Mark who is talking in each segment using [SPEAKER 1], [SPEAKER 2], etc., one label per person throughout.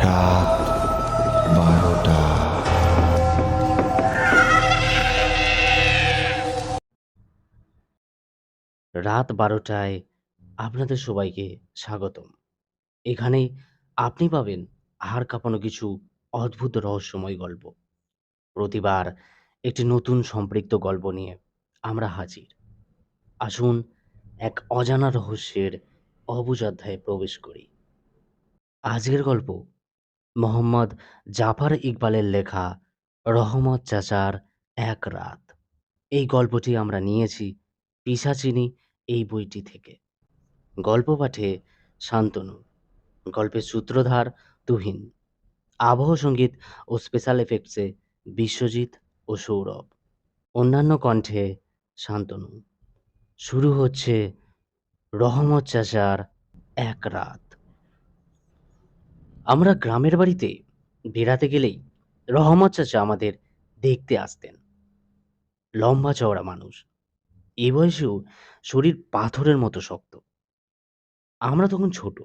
[SPEAKER 1] রাত 12টা।
[SPEAKER 2] রাত 12টায় আপনাদের সবাইকে স্বাগতম। এখানে আপনি পাবেন হাড় কাঁপানো কিছু অদ্ভুত রহস্যময় গল্প। প্রতিবার একটি নতুন সম্পৃক্ত গল্প নিয়ে আমরা হাজির। আসুন এক অজানা রহস্যের অবুঝ অধ্যায়ে প্রবেশ করি। আজকের গল্প মোহাম্মদ জাফর ইকবালের লেখা রহমত চাচার এক রাত। এই গল্পটি আমরা নিয়েছি পিশাচিনী এই বইটি থেকে। গল্প পাঠে শান্তনু, গল্পের সূত্রধার তুহিন, আবহ সঙ্গীত ও স্পেশাল এফেক্টসে বিশ্বজিৎ ও সৌরভ, অন্যান্য কণ্ঠে শান্তনু। শুরু হচ্ছে রহমত চাচার এক রাত। আমরা গ্রামের বাড়িতে বেড়াতে গেলেই রহমত চাচা আমাদের দেখতে আসতেন। লম্বা চওড়া মানুষ, এ বয়সেও শরীর পাথরের মতো শক্ত। আমরা তখন ছোট,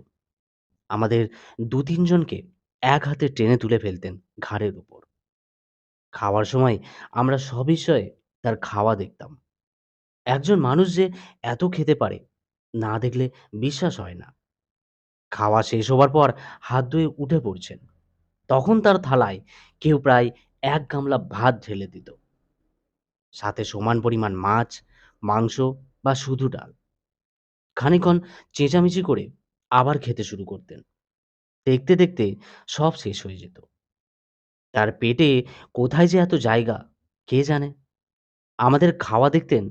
[SPEAKER 2] আমাদের দু তিনজনকে এক হাতে টেনে তুলে ফেলতেন ঘাড়ের উপর। খাওয়ার সময় আমরা সবিষয়ে তার খাওয়া দেখতাম। একজন মানুষ যে এত খেতে পারে, না দেখলে বিশ্বাস হয় না। খাওয়া শেষ হবার পর হাত ধুয়ে উঠে পড়ছেন, তখন তার থালায় কেউ প্রায় এক গামলা ভাত ঢেলে দিত, সাথে সমান পরিমাণ মাছ, মাংস বা শুধু ডাল। খানিকক্ষণ চেঁচামেচি করে আবার খেতে শুরু করতেন। দেখতে দেখতে সব শেষ হয়ে যেত। তার পেটে কোথায় যে এত জায়গা, কে জানে। আমাদের খাওয়া দেখতেন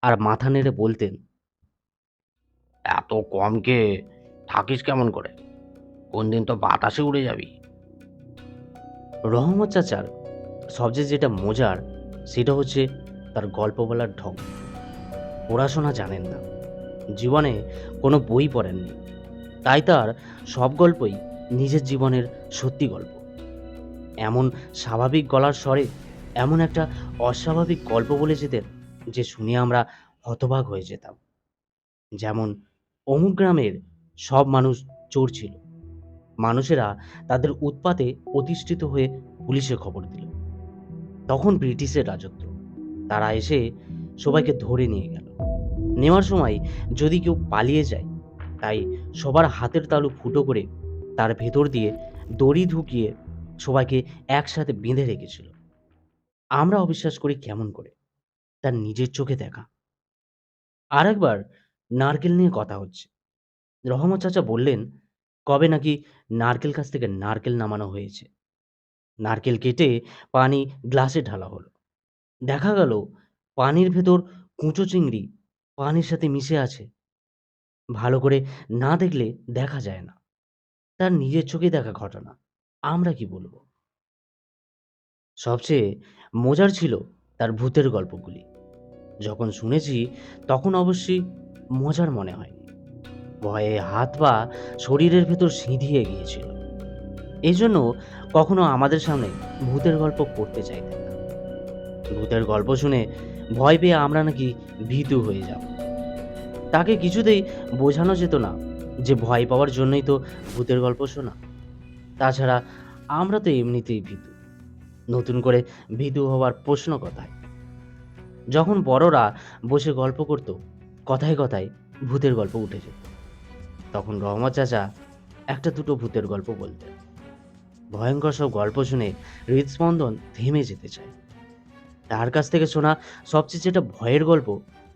[SPEAKER 2] আর মাথা নেড়ে বলতেন, এত কম খেয়ে থাকিস কেমন করে? কোন দিন তো বাতাসে উড়ে যাবি। রহমত চাচার সবচেয়ে যেটা মজার, সেটা হচ্ছে তার গল্প বলার ঢং। পড়াশোনা জানেন না, জীবনে কোনো বই পড়েননি, তাই তার সব গল্পই নিজের জীবনের সত্যি গল্প। এমন স্বাভাবিক গলার স্বরে এমন একটা অস্বাভাবিক গল্প বলে যেতেন যে শুনে আমরা হতবাক হয়ে যেতাম। যেমন, অমুক গ্রামের সব মানুষ চোর ছিল। মানুষেরা তাদের উৎপাতে অতিষ্ঠিত হয়ে পুলিশে খবর দিল। তখন ব্রিটিশের রাজত্ব। তারা এসে সবাইকে ধরে নিয়ে গেল। নেওয়ার সময় যদি কেউ পালিয়ে যায়, তাই সবার হাতের তালু ফুটো করে তার ভেতর দিয়ে দড়ি ঢুকিয়ে সবাইকে একসাথে বেঁধে রেখেছিল। আমরা অবিশ্বাস করি কেমন করে, তার নিজের চোখে দেখা। আরেকবার নারকেল নিয়ে কথা হচ্ছে। রহমত চাচা বললেন, কবে নাকি নারকেল গাছ থেকে নারকেল নামানো হয়েছে। নারকেল কেটে পানি গ্লাসে ঢালা হলো। দেখা গেল পানির ভেতর কুঁচো চিংড়ি পানির সাথে মিশে আছে। ভালো করে না দেখলে দেখা যায় না। তার নিজের চোখে দেখা ঘটনা, আমরা কি বলবো। সবচেয়ে মজার ছিল তার ভূতের গল্পগুলি। যখন শুনেছি তখন অবশ্যই মজার মনে হয়নি। ভয়ে হাত পা শরীরের ভেতর সিঁধিয়ে গিয়েছিল। এই জন্য কখনো আমাদের সামনে ভূতের গল্প পড়তে চাইতেন না। ভূতের গল্প শুনে ভয় পেয়ে আমরা নাকি ভীতু হয়ে যাব। তাকে কিছুতেই বোঝানো যেত না যে ভয় পাওয়ার জন্যই তো ভূতের গল্প শোনা। তাছাড়া আমরা তো এমনিতেই ভীতু, নতুন করে ভীতু হওয়ার প্রশ্ন কোথায়। যখন বড়রা বসে গল্প করত, কথায় কথায় ভূতের গল্প উঠে যেত, তখন রহমত চাচা একটা দুটো ভূতের গল্প বলতেন। ভয়ঙ্কর সব গল্প শুনে হৃদস্পন্দন থেমে যেতে চায়। তার কাছ থেকে শোনা সবচেয়ে যেটা ভয়ের গল্প,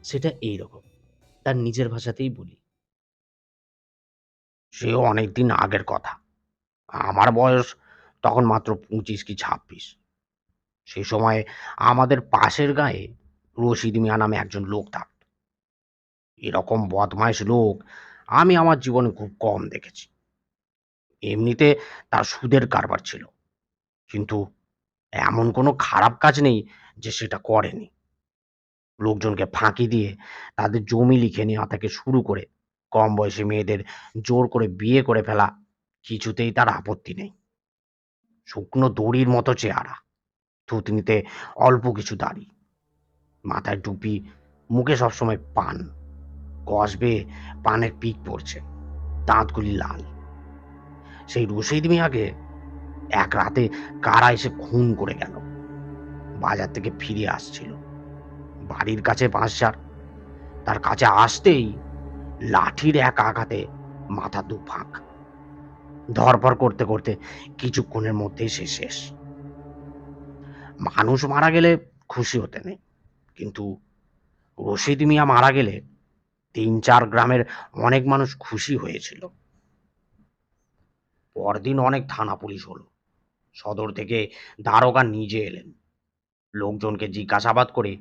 [SPEAKER 2] সেটা এই রকম, তার নিজের ভাষাতেই বলি।
[SPEAKER 3] সে অনেকদিন আগের কথা। আমার বয়স তখন মাত্র 25 কি 26। সে সময় আমাদের পাশের গাঁয়ে রশিদ মিয়া নামে একজন লোক থাকত। এরকম বদমাইশ লোক আমি আমার জীবনে খুব কম দেখেছি। এমনিতে তার সুদের কারবার ছিল, কিন্তু এমন কোনো খারাপ কাজ নেই যে সেটা করেনি। লোকজনকে ফাঁকি দিয়ে তাদের জমি লিখে নেওয়া থেকে শুরু করে কম বয়সী মেয়েদের জোর করে বিয়ে করে ফেলা, কিছুতেই তার আপত্তি নেই। শুকনো দড়ির মতো চেহারা, থুতনিতে অল্প কিছু দাড়ি, মাথায় টুপি, মুখে সবসময় পান, কসবে পানের পিক পড়ছে, দাঁতগুলি লাল। সেই রশিদ মিয়াকে এক রাতে কারা এসে খুন করে গেল। বাজার থেকে ফিরে আসছিল, বাড়ির কাছে বাঁশঝাড়, তার কাছে আসতেই লাঠির এক আঘাতে মাথা দুফাক। ধরপড় করতে করতে কিছুক্ষণের মধ্যেই সে শেষ। মানুষ মারা গেলে খুশি হতে নেই, কিন্তু রশিদ মিয়া মারা গেলে ৩-৪ গ্রামের অনেক মানুষ খুশি হয়েছিল। পরদিন অনেক থানা পুলিশ হলো। সদর থেকে দারোগা নিজে এলেন, লোকজনকে জিজ্ঞাসাবাদ করে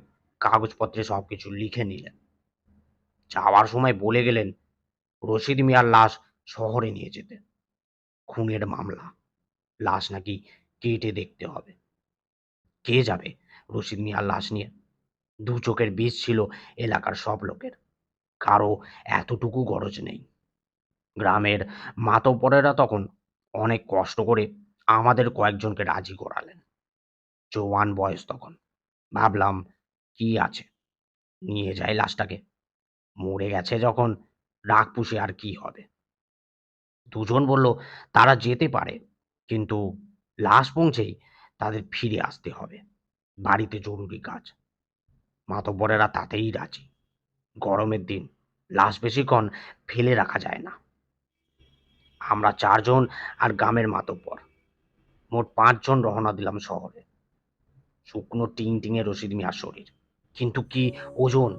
[SPEAKER 3] কাগজপত্রে সবকিছু লিখে নিলেন। যাওয়ার সময় বলে গেলেন রশিদ মিয়ার লাশ শহরে নিয়ে যেতে। খুনের মামলা, লাশ নাকি কেটে দেখতে হবে। কে যাবে রশিদ মিয়ার লাশ নিয়ে? দু চোখের বিষ ছিল এলাকার সব লোকের, কারো এতটুকু গরজ নেই। গ্রামের মাতব্বরেরা তখন অনেক কষ্ট করে আমাদের কয়েকজনকে রাজি করালেন। জওয়ান বয়স তখন, ভাবলাম কি আছে, নিয়ে যাই লাশটাকে। মরে গেছে যখন, রাগ পুষে আর কি হবে। দুজন বলল তারা যেতে পারে, কিন্তু লাশ পৌঁছেই তাদের ফিরে আসতে হবে, বাড়িতে জরুরি কাজ। মাতব্বরেরা তাতেই রাজি। গরমের দিন, লাশ বেশিক্ষণ ফেলে রাখা যায় না। আমরা ৪ জন আর গ্রামের মাতব্বর, মোট ৫ জন রওনা দিলাম শহরে। শুকনো টিং টিঙে রশিদ মিয়ার শরীর, কিন্তু কি ওজন!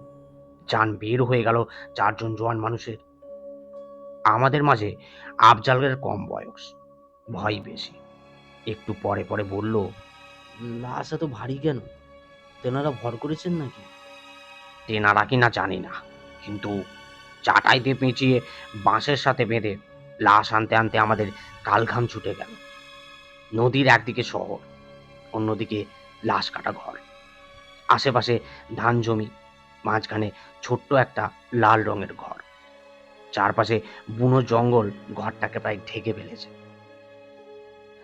[SPEAKER 3] যান বের হয়ে গেল ৪ জন জোয়ান মানুষের। আমাদের মাঝে আফজালের কম বয়স, ভয় বেশি। একটু পরে পরে বলল,
[SPEAKER 2] লাশ এত ভারী কেন? তেনারা ভর করেছেন নাকি?
[SPEAKER 3] তেনারা কিনা জানি না, কিন্তু চাটাইতে পেঁচিয়ে বাঁশের সাথে বেঁধে লাশ আনতে আনতে আমাদের কালঘাম ছুটে গেল। নদীর একদিকে শহর, অন্যদিকে লাশ কাটা ঘর, আশেপাশে ধান জমি, মাঝখানে ছোট্ট একটা লাল রঙের ঘর। চারপাশে বুনো জঙ্গল ঘরটাকে প্রায় ঢেকে ফেলেছে।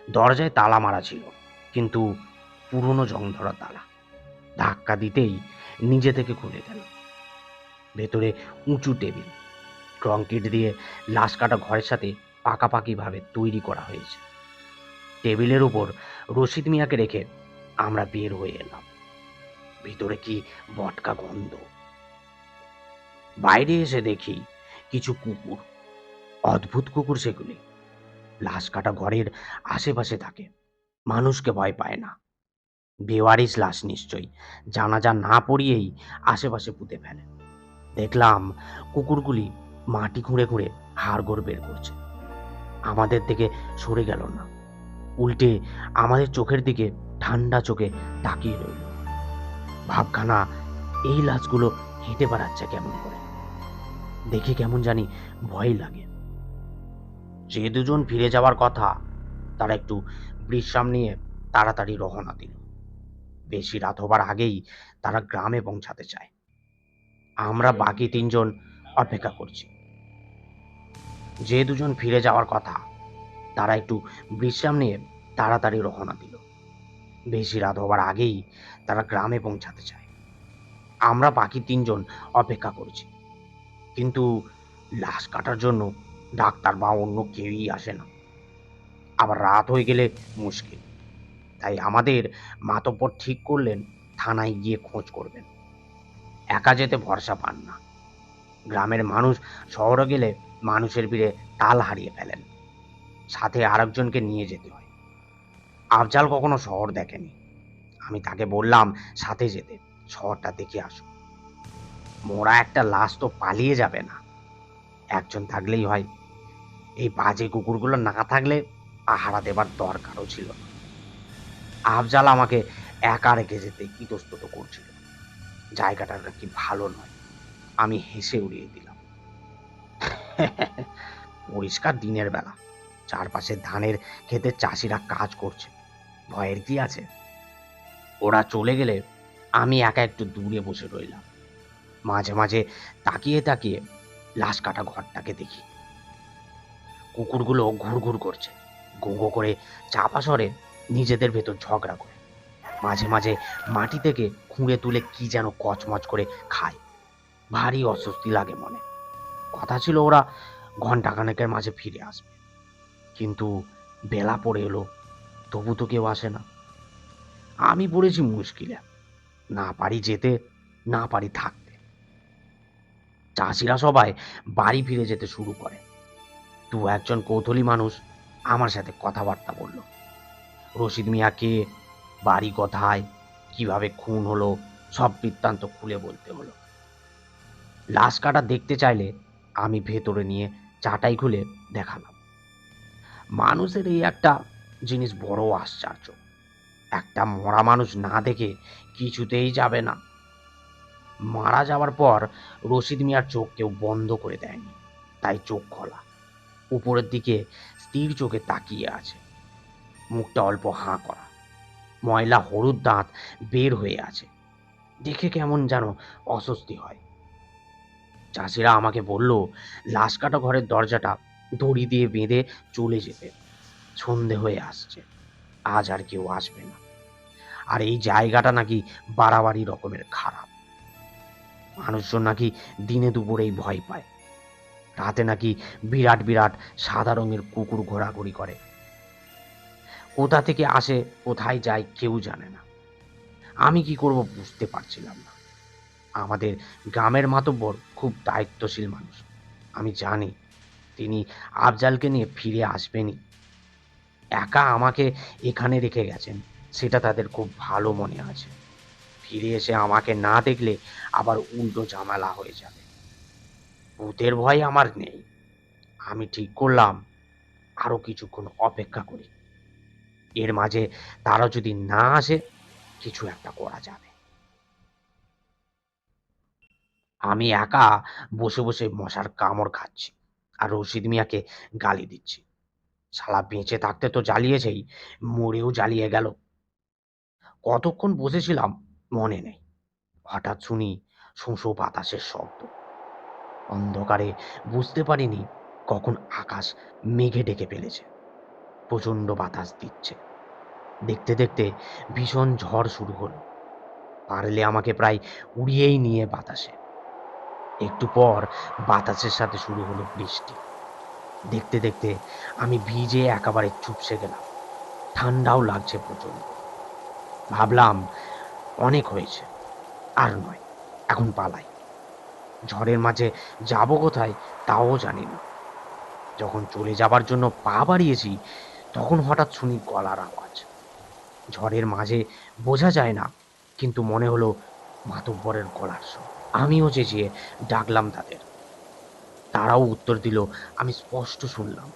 [SPEAKER 3] দরজায় তালা মারা ছিল, কিন্তু পুরনো জং ধরা তালা। ধাক্কা দিতেই নিজে থেকে খুলে গেল। ভেতরে উঁচু টেবিল, কংক্রিট দিয়ে লাশ কাটা ঘরের সাথে পাকাপাকিভাবে তৈরি করা হয়েছে। টেবিলের উপর রশিদ মিয়াকে রেখে আমরা বের হয়ে এলাম। ভিতরে কি বটকা গন্ধ! বাইরে এসে দেখি কিছু কুকুর, অদ্ভুত কুকুর সেগুলি। লাশ কাটা ঘরের আশেপাশে থাকে, মানুষকে ভয় পায় না। বেওয়ারিশ লাশ নিশ্চয়ই, জানাজা না পড়িয়েই আশেপাশে পুঁতে ফেলে। দেখলাম কুকুরগুলি মাটি খুঁড়ে খুঁড়ে হাড়গোড় বের করছে। আমাদের দিকে সরে গেল না, উল্টে আমাদের চোখের দিকে ঠান্ডা চোখে তাকিয়ে রইল। ভাবখানা, এই লাশগুলো হেঁটে বেড়াচ্ছে কেমন করে! দেখে কেমন জানি ভয় লাগে। যে দুজন ফিরে যাওয়ার কথা, তারা একটু বিশ্রাম নিয়ে তাড়াতাড়ি রওনা দিল। বেশি রাত হবার আগেই তারা গ্রামে পৌঁছাতে চায়। আমরা বাকি ৩ জন অপেক্ষা করছি। যে দুজন ফিরে যাওয়ার কথা, তারা একটু বিশ্রাম নিয়ে তাড়াতাড়ি রওনা দিল। বেশি রাত হবার আগেই তারা গ্রামে পৌঁছাতে চায়। আমরা বাকি ৩ জন অপেক্ষা করছি, কিন্তু লাশ কাটার জন্য ডাক্তার বা অন্য কেউই আসে না। আবার রাত হয়ে গেলে মুশকিল। তাই আমাদের মাতব্বর ঠিক করলেন থানায় গিয়ে খোঁজ করবেন। একা যেতে ভরসা পান না। গ্রামের মানুষ শহরে গেলে মানুষের ভিড়ে তাল হারিয়ে ফেলেন, সাথে আরেকজনকে নিয়ে যেতে হয়। আফজাল কখনো শহর দেখেনি, আমি তাকে বললাম সাথে যেতে, শহরটা দেখে আসো। মোরা একটা লাশ তো পালিয়ে যাবে না, একজন থাকলেই হয়। এই বাজে কুকুরগুলো না থাকলে পাহারা দেবার দরকারও ছিল না। আফজাল আমাকে একা রেখে যেতে ইতস্তত করছিল। জায়গাটা নাকি ভালো নয়। আমি হেসে উড়িয়ে দিলাম। পরিষ্কার দিনের বেলা, চারপাশে ধানের ক্ষেতে চাষিরা কাজ করছে, ভয়ের কি আছে? ওরা চলে গেলে আমি একা একটু দূরে বসে রইলাম। মাঝে মাঝে তাকিয়ে তাকিয়ে লাশ কাটা ঘরটাকে দেখি। কুকুরগুলো ঘুরঘুর করছে, গো গো করে চাপা স্বরে নিজেদের ভেতর ঝগড়া করে। মাঝে মাঝে মাটি থেকে খুঁড়ে তুলে কি যেন কচমচ করে খায়। ভারী অস্বস্তি লাগে মনে। কথা ছিল ওরা ঘন্টাখানেকের মাঝে ফিরে আসবে, কিন্তু বেলা পড়ে এলো, তবু তো কেউ আসে না। আমি পড়েছি মুশকিলে, না পারি যেতে, না পারি থাকতে। চাষিরা সবাই বাড়ি ফিরে যেতে শুরু করে। দু একজন কৌতূহলী মানুষ আমার সাথে কথাবার্তা বলল। রশিদ মিয়া কে, বাড়ি কোথায়, কিভাবে খুন হলো, সব বৃত্তান্ত খুলে বলতে হলো। লাশ কাটা দেখতে চাইলে আমি ভেতরে নিয়ে চাটাই খুলে দেখালাম। মানুষের এই একটা জিনিস বড় আশ্চর্য, একটা মরা মানুষ না দেখে কিছুতেই যাবে না। মারা যাওয়ার পর রশিদ মিয়ার চোখ কেউ বন্ধ করে দেয়নি, তাই চোখ খোলা, উপরের দিকে স্থির চোখে তাকিয়ে আছে। মুখটা অল্প হাঁ করা, ময়লা হলুদ দাঁত বের হয়ে আছে। দেখে কেমন যেন অস্বস্তি হয়। চাষিরা আমাকে বলল, লাশ কাটা ঘরের দরজাটা দড়ি দিয়ে বেঁধে চলে যেতে, সন্ধে হয়ে আসছে, আজ আর কেউ আসবে না। আর এই জায়গাটা নাকি বাড়াবাড়ি রকমের খারাপ। মানুষজন নাকি দিনে দুপুরেই ভয় পায়, রাতে নাকি বিরাট বিরাট সাদা রঙের কুকুর ঘোরাঘুরি করে। কোথা থেকে আসে কোথায় যায় কেউ জানে না। আমি কি করব বুঝতে পারছিলাম না। আমাদের গ্রামের মাতব্বর খুব দায়িত্বশীল মানুষ। আমি জানি তিনি আফজালকে নিয়ে ফিরে আসবেনই। একা আমাকে এখানে রেখে গেছেন, সেটা তাদের খুব ভালো মনে আছে। ফিরে এসে আমাকে না দেখলে আবার উল্টো ঝামেলা হয়ে যাবে। ভূতের ভয় আমার নেই। আমি ঠিক করলাম আরো কিছুক্ষণ অপেক্ষা করি। এর মাঝে তারা যদি না আসে, কিছু একটা করা যাবে। আমি একা বসে বসে মশার কামড় খাচ্ছি আর রশিদ মিয়াকে গালি দিচ্ছি। শালা বেঁচে থাকতে তো জ্বালিয়েছেই, মরেও জ্বালিয়ে গেল। কতক্ষণ বসেছিলাম মনে নেই। হঠাৎ শুনি শোঁ বাতাসের শব্দ। অন্ধকারে বুঝতে পারিনি কখন আকাশ মেঘে ঢেকে ফেলেছে। প্রচন্ড বাতাস দিচ্ছে। দেখতে দেখতে ভীষণ ঝড় শুরু হলো। পারলে আমাকে প্রায় উড়িয়েই নিয়ে বাতাসে। একটু পর বাতাসের সাথে শুরু হলো বৃষ্টি। দেখতে দেখতে আমি ভিজে একেবারে চুপসে গেলাম। ঠান্ডাও লাগছে প্রচন্ড। ভাবলাম অনেক হয়েছে, আর নয়, এখন পালাই। ঝড়ের মাঝে যাব কোথায় তাও জানি না। যখন চলে যাবার জন্য পা বাড়িয়েছি, তখন হঠাৎ শুনি গলার আওয়াজ। ঝড়ের মাঝে বোঝা যায় না, কিন্তু মনে হলো মাতব্বরের গলার স্বর। আমিও চেঁচিয়ে ডাকলাম তাদের। তারাও উত্তর দিল। আমি স্পষ্ট শুনলাম।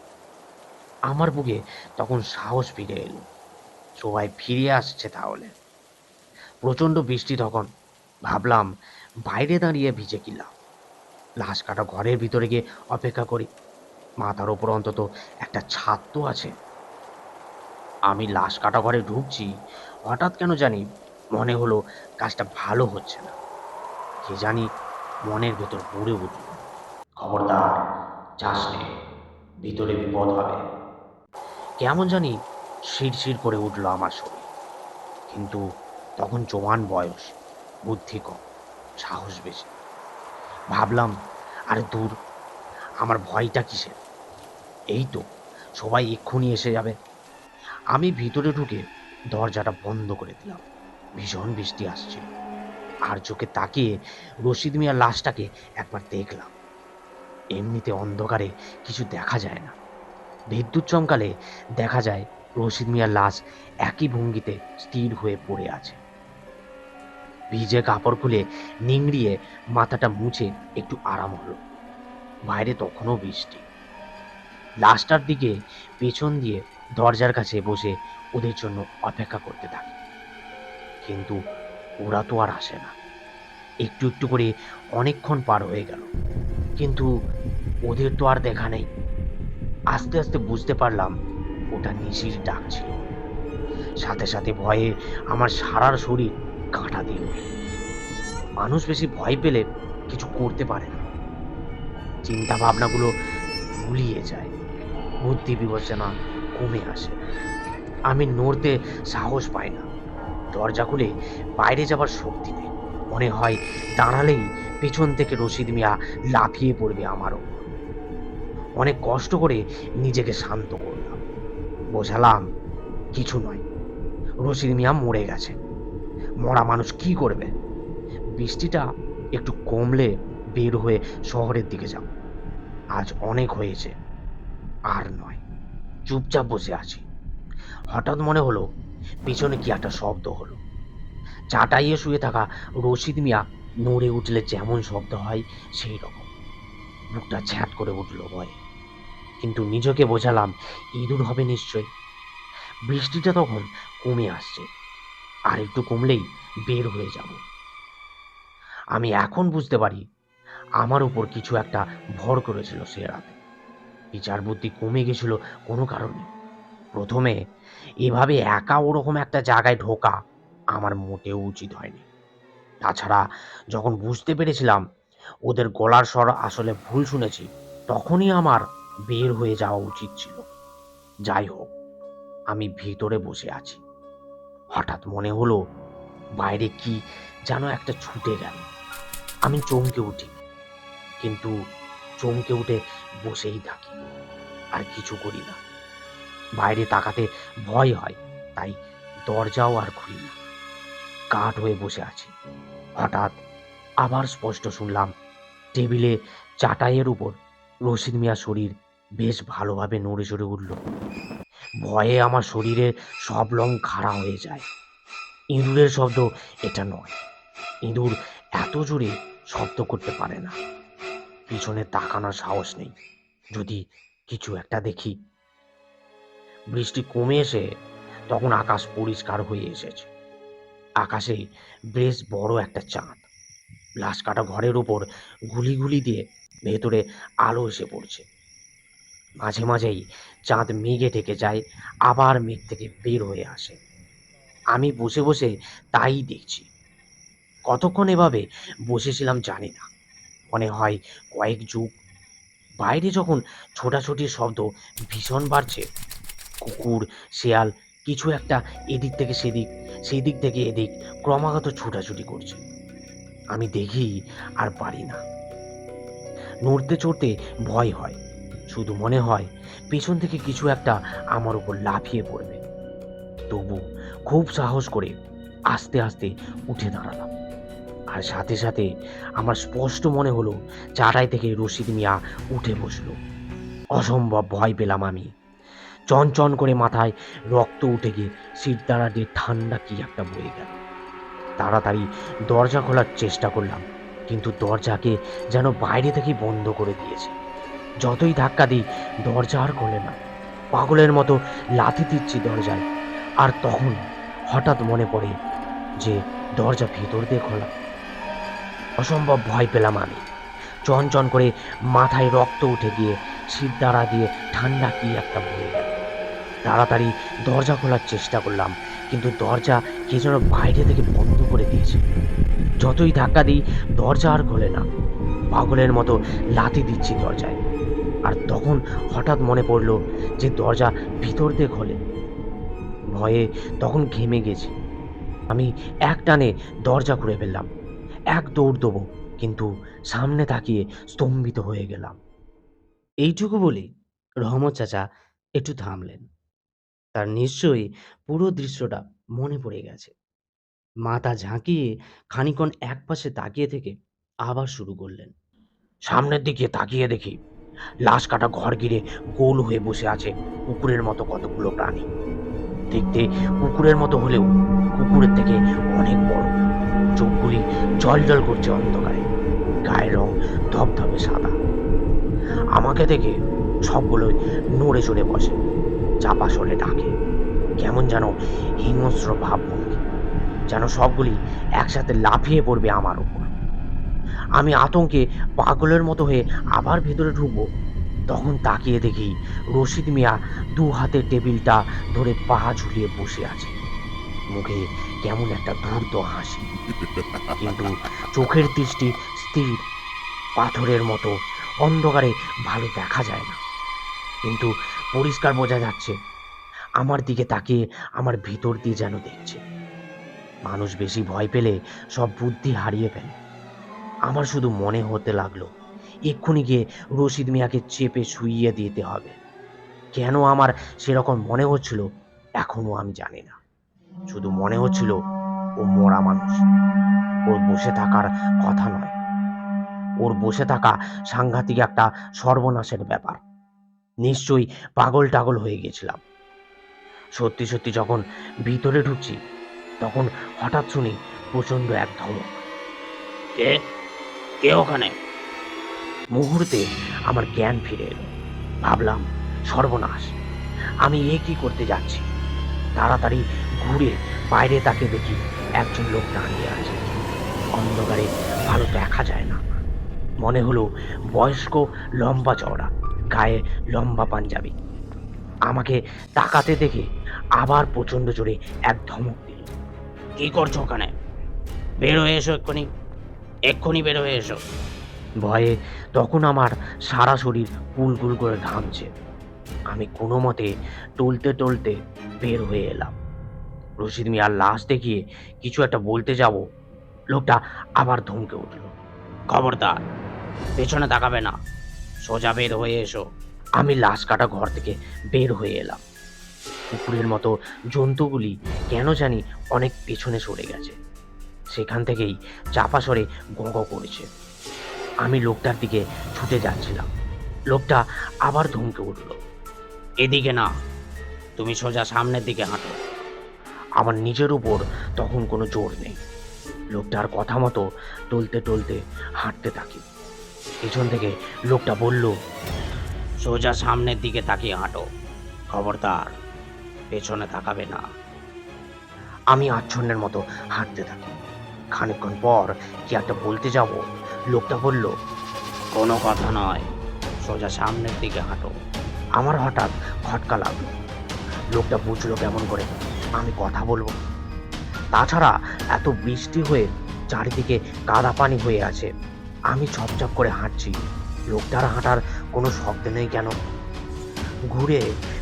[SPEAKER 3] আমার বুকে তখন সাহস ফিরে এলো। সবাই ফিরে আসছে তাহলে। প্রচন্ড বৃষ্টি তখন। ভাবলাম বাইরে দাঁড়িয়ে ভিজে কি লাভ, লাশ কাটা ঘরের ভিতরে গিয়ে অপেক্ষা করি। মাথার ওপর অন্তত একটা ছাদ তো আছে। আমি লাশ কাটা ঘরে ঢুকছি, হঠাৎ কেন জানি মনে হলো কাজটা ভালো হচ্ছে না। কে জানি মনের ভেতর পড়ে উঠল, খবরদার যাস নে, ভিতরে বিপদ হবে। কেমন জানি শিরশির করে উঠল আমার শরীর। কিন্তু তখন জোয়ান বয়স, বুদ্ধি কম, সাহস বেশি। ভাবলাম, আরে দূর, আমার ভয়টা কিসের? এই তো সবাই এক্ষুনি এসে যাবে। আমি ভিতরে ঢুকে দরজাটা বন্ধ করে দিলাম। ভীষণ বৃষ্টি আসছিল। আর চোখে তাকিয়ে রশিদ মিয়ার লাশটাকে একবার দেখলাম। এমনিতে অন্ধকারে কিছু দেখা যায় না, বিদ্যুৎ চমকালে দেখা যায় রশিদ মিয়ার লাশ একই ভঙ্গিতে স্থির হয়ে পড়ে আছে। ভিজে কাপড় খুলে নিংড়িয়ে মাথাটা মুছে একটু আরাম হলো। বাইরে তখনও বৃষ্টি। লাশটার দিকে পেছন দিয়ে দরজার কাছে বসে ওদের জন্য অপেক্ষা করতে থাকি। কিন্তু ওরা তো আর আসে না। একটু একটু করে অনেকক্ষণ পার হয়ে গেল, কিন্তু ওদের তো আর দেখা নেই। আস্তে আস্তে বুঝতে পারলাম ওটা নিশির ডাক ছিল। সাথে সাথে ভয়ে আমার সারার শরীর কাঁটা দিয়ে ওঠে। মানুষ বেশি ভয় পেলে কিছু করতে পারে না, চিন্তা ভাবনাগুলো গুলিয়ে যায়, বুদ্ধি বিবেচনা কমে আসে। আমি নড়তে সাহস পাই না। দরজা খুলে বাইরে যাবার শক্তি নেই। মনে হয় দাঁড়ালেই পেছন থেকে রশিদ মিয়া লাফিয়ে পড়বে আমার ওপর। অনেক কষ্ট করে নিজেকে শান্ত করলাম। বোঝালাম কিছু নয়, রশিদ মিয়া মরে গেছে। মরা মানুষ কি করবে? বৃষ্টিটা একটু কমলে বের হয়ে শহরের দিকে যাব। আজ অনেক হয়েছে, আর নয়। চুপচাপ বসে আছি। হঠাৎ মনে হলো পিছনে কি একটা শব্দ হলো। চাটাইয়ে শুয়ে থাকা রশিদ মিয়া নড়ে উঠলে যেমন শব্দ হয় সেই রকম। বুকটা ছ্যাঁত করে উঠল ভয়ে, কিন্তু নিজেকে বোঝালাম ইঁদুর হবে নিশ্চয়ই। বৃষ্টিটা তখন কমে আসছে, আর একটু কমলেই বের হয়ে যাব। আমি এখন বুঝতে পারি আমার উপর কিছু একটা ভর করেছিল সে রাতে। বিচার বুদ্ধি কমে গেছিল কোনো কারণে। প্রথমে এভাবে একা ওরকম একটা জায়গায় ঢোকা আমার মোটেও উচিত হয়নি। তাছাড়া যখন বুঝতে পেরেছিলাম ওদের গলার স্বর আসলে ভুল শুনেছি, তখনই আমার বের হয়ে যাওয়া উচিত ছিল। যাই হোক, আমি ভিতরে বসে আছি। হঠাৎ মনে হলো বাইরে কি যেন একটা ছুটে গেল। আমি চমকে উঠি, কিন্তু চমকে উঠে বসেই থাকি, আর কিছু করি না। বাইরে তাকাতে ভয় হয়, তাই দরজাও আর খুলি না। কাঠ হয়ে বসে আছি। হঠাৎ আবার স্পষ্ট শুনলাম টেবিলে চাটাইয়ের উপর রশিদ মিয়ার শরীর বেশ ভালোভাবে নড়ে চড়ে উঠল। ভয়ে আমার শরীরে সব লোম খাড়া হয়ে যায়। ইঁদুরের শব্দ এটা নয়। ইঁদুর এত জোরে শব্দ করতে পারে না। পিছনে তাকানোর সাহস নেই, যদি কিছু একটা দেখি। বৃষ্টি কমে এসে তখন আকাশ পরিষ্কার হয়ে এসেছে। আকাশে বেশ বড় একটা চাঁদ। লাশ কাটা ঘরের উপর গুলি গুলি দিয়ে ভেতরে আলো এসে পড়ছে। মাঝে মাঝেই চাঁদ মেঘে ঢেকে যায়, আবার মেঘ থেকে বের হয়ে আসে। আমি বসে বসে তাই দেখছি। কতক্ষণ এভাবে বসেছিলাম জানি না, মনে হয় কয়েক যুগ। বাইরে যখন ছোটাছুটির শব্দ ভীষণ বাড়ছে, কুকুর, শেয়াল কিছু একটা এদিক থেকে সেদিক, সেই দিক থেকে এদিক ক্রমাগত ছোটাছুটি করছে। আমি দেখি আর পারি না। নড়তে চড়তে ভয় হয়, শুধু মনে হয় পেছন থেকে কিছু একটা আমার উপর লাফিয়ে পড়বে। তবু খুব সাহস করে আস্তে আস্তে উঠে দাঁড়ালাম, আর সাথে সাথে আমার স্পষ্ট মনে হলো চাটাই থেকে রশিদ মিয়া উঠে বসলো। অসম্ভব ভয় পেলাম আমি। চনচন করে মাথায় রক্ত উঠে গিয়ে শিরদাঁড়া দিয়ে ঠান্ডা কি একটা বয়ে গেল। তাড়াতাড়ি দরজা খোলার চেষ্টা করলাম, কিন্তু দরজাকে যেন বাইরে থেকে বন্ধ করে দিয়েছে। যতই ধাক্কা দিই দরজা আর খোলে না। পাগলের মতো লাথি দিচ্ছি দরজায়, আর তখন হঠাৎ মনে পড়ে যে দরজা ভেতর দিয়ে খোলা। অসম্ভব ভয় পেলাম আমি। চনচন করে মাথায় রক্ত উঠে গিয়ে শিরদাঁড়া দিয়ে ঠান্ডা কি একটা বয়ে গেল। তাড়াতাড়ি দরজা খোলার চেষ্টা করলাম, কিন্তু দরজা কে যেন বাইরে থেকে বন্ধ করে দিয়েছে। যতই ধাক্কা দিই দরজা আর খোলে না। পাগলের মতো লাথি দিচ্ছি দরজায়, আর তখন হঠাৎ মনে পড়ল যে দরজা ভিতর দিয়ে খোলে। ভয়ে তখন ঘেমে গেছি। আমি এক টানে দরজা খুলে ফেললাম। এক দৌড় দেবো, কিন্তু সামনে তাকিয়ে স্তম্ভিত হয়ে গেলাম।
[SPEAKER 2] এইটুকু বলে রহমত চাচা একটু থামলেন। তার নিশ্চয়ই পুরো দৃশ্যটা মনে পড়ে গেছে। মাথা ঝাঁকিয়ে খানিকক্ষণ একপাশে তাকিয়ে থেকে আবার শুরু করলেন।
[SPEAKER 3] সামনের দিকে তাকিয়ে দেখি লাশ কাটা ঘর ঘিরে গোল হয়ে বসে আছে কুকুরের মতো কতগুলো প্রাণী। দেখতে কুকুরের মতো হলেও কুকুরের থেকে অনেক বড়। চোখগুলি জল করছে অন্ধকারে, গায়ের রং ধবধবে সাদা। আমাকে দেখে সবগুলোই নড়ে চড়ে বসে, চাপা স্বরে ডাকে, কেমন যেন হিংস্র ভাবভঙ্গি, যেন সবগুলি একসাথে লাফিয়ে পড়বে আমার উপর। আমি আতঙ্কে পাগলের মতো হয়ে আবার ভেতরে ঢুকবো, তখন তাকিয়ে দেখি রশিদ মিয়া দু হাতে টেবিলটা ধরে পা ঝুলিয়ে বসে আছে। মুখে কেমন একটা ধূর্ত হাসি, কিন্তু চোখের দৃষ্টি স্থির, পাথরের মতো। অন্ধকারে ভালো দেখা যায় না, কিন্তু পরিষ্কার বোঝা যাচ্ছে আমার দিকে তাকিয়ে আমার ভিতর দিয়ে যেন দেখছে। মানুষ বেশি ভয় পেলে সব বুদ্ধি হারিয়ে ফেলে। আমার শুধু মনে হতে লাগলো এক্ষুনি গিয়ে রশিদ মিয়াকে চেপে শুইয়ে দিতে হবে। কেন আমার সেরকম মনে হচ্ছিল এখনো আমি জানি না। শুধু মনে হচ্ছিল ও মরা মানুষ। ওর বসে থাকার কথা নয়। ওর বসে থাকা সাংঘাতিক একটা সর্বনাশের ব্যাপার। নিশ্চয়ই পাগল টাগল হয়ে গেছিলাম। সত্যি সত্যি যখন ভিতরে ঢুকছি তখন হঠাৎ শুনি প্রচন্ড এক ধমক। কে কে ওখানে? মুহূর্তে আমার জ্ঞান ফিরে এলো। ভাবলাম, সর্বনাশ, আমি এ কি করতে যাচ্ছি। তাড়াতাড়ি ঘুরে বাইরে তাকে দেখি একজন লোক দাঁড়িয়ে আছে। অন্ধকারে ভালো দেখা যায় না। মনে হলো বয়স্ক, লম্বা চওড়া, গায়ে লম্বা পাঞ্জাবি। আমাকে তাকাতে দেখে আবার প্রচন্ড জোরে এক ধমক দিল। কি করছো ওখানে? বের হয়ে এসো এক্ষুনি, এক্ষুনি বের হয়ে এসো। ভয়ে তখন আমার সারা শরীর কুলকুল করে ঘামছে। আমি কোনো মতে টলতে টলতে বের হয়ে এলাম। রশিদ মিয়ার লাশ দেখিয়ে কিছু একটা বলতে যাব, লোকটা আবার ধমকে উঠল। খবরদার, পেছনে তাকাবে না, সোজা বের হয়ে এসো। আমি লাশ কাটা ঘর থেকে বের হয়ে এলাম। কুকুরের মতো জন্তুগুলি কেন জানি অনেক পেছনে সরে গেছে। সেখান থেকেই চাপা সরে গঁ গঁ করেছে। আমি লোকটার দিকে ছুটে যাচ্ছিলাম। লোকটা আবার ধমকে উঠল। এদিকে না, তুমি সোজা সামনের দিকে হাঁটো। আমার নিজের উপর তখন কোনো জোর নেই। লোকটার কথা মতো টলতে টলতে হাঁটতে থাকি। পেছন থেকে লোকটা বলল, সোজা সামনের দিকে তাকিয়ে হাঁটো, খবরদার, পেছনে তাকাবে না। আমি আচ্ছন্নের মতো হাঁটতে থাকি। খানিকক্ষণ পর কি একটা বলতে যাব, লোকটা বলল, কোনো কথা নয়, সোজা সামনের দিকে হাঁটো। আমার হঠাৎ খটকা লাগলো। লোকটা বুঝলো কেমন করে আমি কথা বলবো। তাছাড়া এত বৃষ্টি হয়ে চারিদিকে কাদা পানি হয়ে আছে। আমি চপচপ করে হাঁটছি। লোকটার হাঁটার কোনো শব্দ নেই কেন? ঘুরে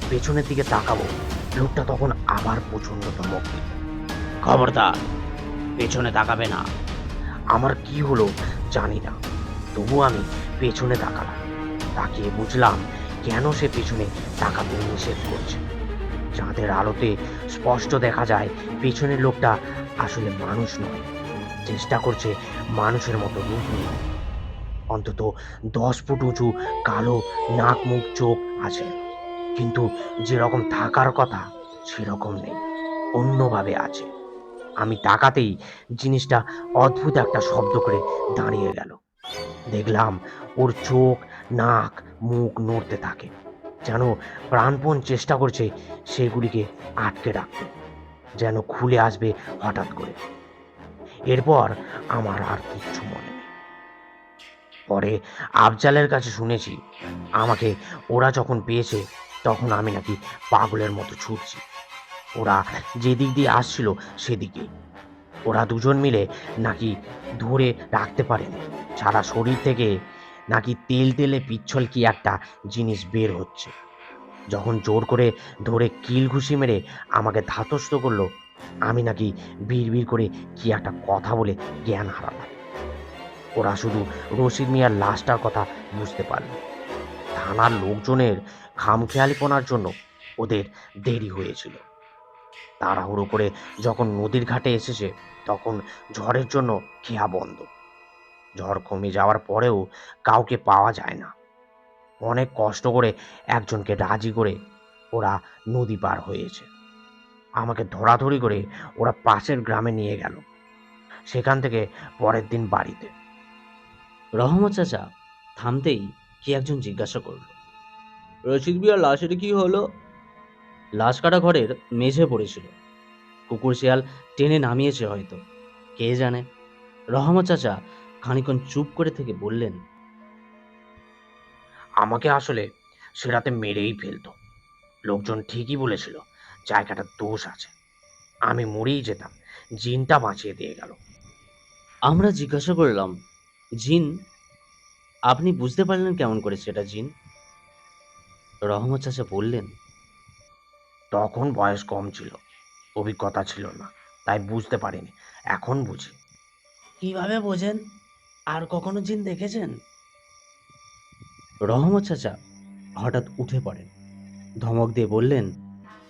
[SPEAKER 3] পেছনের দিকে তাকাবো, লোকটা তখন আবার প্রচন্ড ধমক দিল। খবরদার, পেছনে তাকাবে না। আমার কি হলো জানি না, তবু আমি পেছনে তাকালাম। তাকিয়ে বুঝলাম কেন সে পেছনে তাকাতে নিষেধ করছে। চাঁদের আলোতে স্পষ্ট দেখা যায় পেছনের লোকটা আসলে মানুষ নয়, চেষ্টা করছে মানুষের মতো রূপ নিতে। অন্তত 10 ফুট উঁচু কালো নাক মুখ চোখ আছে, কিন্তু যেরকম থাকার কথা সেরকম নেই, অন্যভাবে আছে। আমি তাকাতেই জিনিসটা অদ্ভুত একটা শব্দ করে দাঁড়িয়ে গেল। দেখলাম ওর চোখ, নাক, মুখ নড়তে থাকে, যেন প্রাণপণ চেষ্টা করছে সেগুলিকে আটকে রাখতে, যেন খুলে আসবে হঠাৎ করে। এরপর আমার আর কিচ্ছু মনে নেই। পরে আফজালের কাছে শুনেছি, আমাকে ওরা যখন পেয়েছে তখন আমি নাকি পাগলের মতো ছুটছি। ওরা যেদিক দিয়ে আসছিল সেদিকেই। ওরা দুজন মিলে নাকি ধরে রাখতে পারেনি। সারা শরীর থেকে নাকি তেল তেলে পিচ্ছল কি একটা জিনিস বের হচ্ছে। যখন জোর করে ধরে কিল ঘুষি মেরে আমাকে ধাতস্থ করলো, আমি নাকি বিড়বিড় করে কি একটা কথা বলে জ্ঞান হারালাম। ওরা শুধু রশিদ মিয়ার লাশটার কথা বুঝতে পারল। থানার লোকজনের খামখেয়ালিপনার জন্য ওদের দেরি হয়েছিল। তাড়াহুড়ো করে যখন নদীর ঘাটে এসেছে তখন ঝড়ের জন্য খেয়া বন্ধ। ঝড় কমে যাওয়ার পরেও কাউকে পাওয়া যায় না। অনেক কষ্ট করে একজনকে রাজি করে ওরা নদী পার হয়েছে। আমাকে ধরাধরি করে ওরা পাশের গ্রামে নিয়ে গেল। সেখান থেকে পরের দিন বাড়িতে।
[SPEAKER 2] রহমত চাচা থামতেই কি একজন জিজ্ঞাসা করল, রশিদ মিয়ার লাশের কি হলো? লাশ কাটা ঘরের মেঝে পড়েছিল, কুকুর শিয়াল টেনে নামিয়েছে হয়তো, কে জানে। রহমত চাচা খানিকক্ষণ চুপ করে থেকে বললেন,
[SPEAKER 3] আমাকে আসলে সে রাতে মেরেই ফেলতো। লোকজন ঠিকই বলেছিল জায়গাটার দোষ আছে। আমি মরেই যেতাম, জিনটা বাঁচিয়ে দিয়ে গেল।
[SPEAKER 2] আমরা জিজ্ঞাসা করলাম, জিন? আপনি বুঝতে পারলেন কেমন করে সেটা জিন? রহমত চাচা বললেন,
[SPEAKER 3] তখন বয়স কম ছিল, অভিজ্ঞতা ছিল না, তাই বুঝতে পারিনি। এখন বুঝি।
[SPEAKER 2] কিভাবে বোঝেন? আর কখনো জিন দেখেছেন? রহমত চাচা হঠাৎ উঠে পড়েন, ধমক দিয়ে বললেন,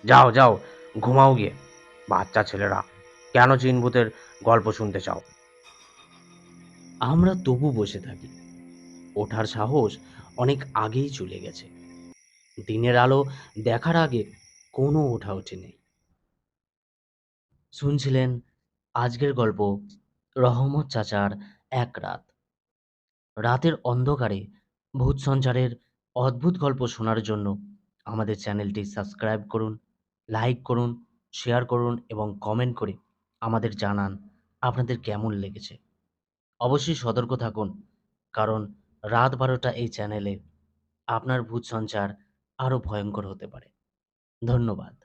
[SPEAKER 3] যাও যাও, ঘুমাও গিয়ে। বাচ্চা ছেলেরা, কেন চিনভূতের গল্প শুনতে চাও?
[SPEAKER 2] আমরা তবু বসে থাকি। ওঠার সাহস অনেক আগেই চলে গেছে। দিনের আলো দেখার আগে কোনো ওঠাউঠি নেই। শুনছিলেন আজকের গল্প, রহমত চাচার এক রাত। রাতের অন্ধকারে ভূত সঞ্চারের অদ্ভুত গল্প শোনার জন্য আমাদের চ্যানেলটি সাবস্ক্রাইব করুন, লাইক করুন, শেয়ার করুন এবং কমেন্ট করে আমাদের জানান আপনাদের কেমন লেগেছে। অবশ্যই সতর্ক থাকুন, কারণ রাত 12টা এই চ্যানেলে আপনার ভূত সঞ্চার আরও ভয়ঙ্কর হতে পারে। ধন্যবাদ।